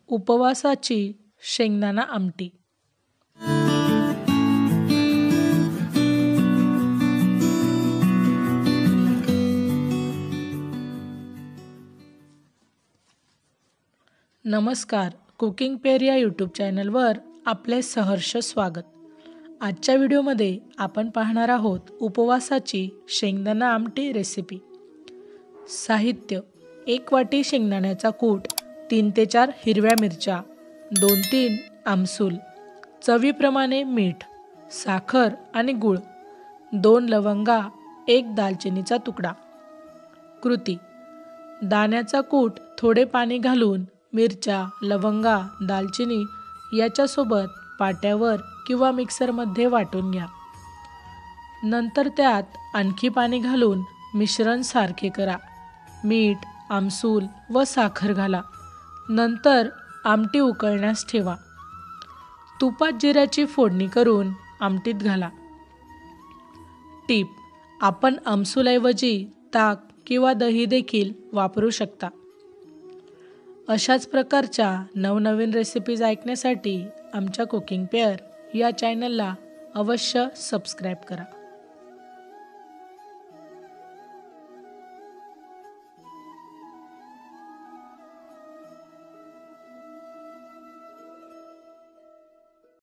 उपवासाची शेंगदाणा आमटी. नमस्कार, कुकिंग पेअर या यूट्यूब चॅनलवर आपले सहर्ष स्वागत. आजच्या व्हिडिओमध्ये आपण पाहणार आहोत उपवासाची शेंगदाणा आमटी रेसिपी. साहित्य: 1 वाटी शेंगदाण्याचा कूट, 3 ते 4 हिरव्या मिरच्या, 2-3 आमसूल, चवीप्रमाणे मीठ, साखर आणि गूळ, 2 लवंगा, 1 दालचिनीचा तुकडा. कृती: दाण्याचा कूट थोडे पाणी घालून मिरच्या, लवंगा, दालचिनी याच्यासोबत पाट्यावर किंवा मिक्सरमध्ये वाटून घ्या. नंतर त्यात आणखी पाणी घालून मिश्रण सारखे करा. मीठ, आमसूल व साखर घाला. नंतर आमटी उकळण्यास ठेवा. तुपात जिऱ्याची फोडणी करून आमटीत घाला. टीप: आपण आमसूलऐवजी ताक किंवा दही देखील वापरू शकता. अशाच प्रकारच्या नवनवीन रेसिपीज ऐकण्यासाठी आमच्या कुकिंग पेअर या चॅनलला अवश्य सबस्क्राईब करा.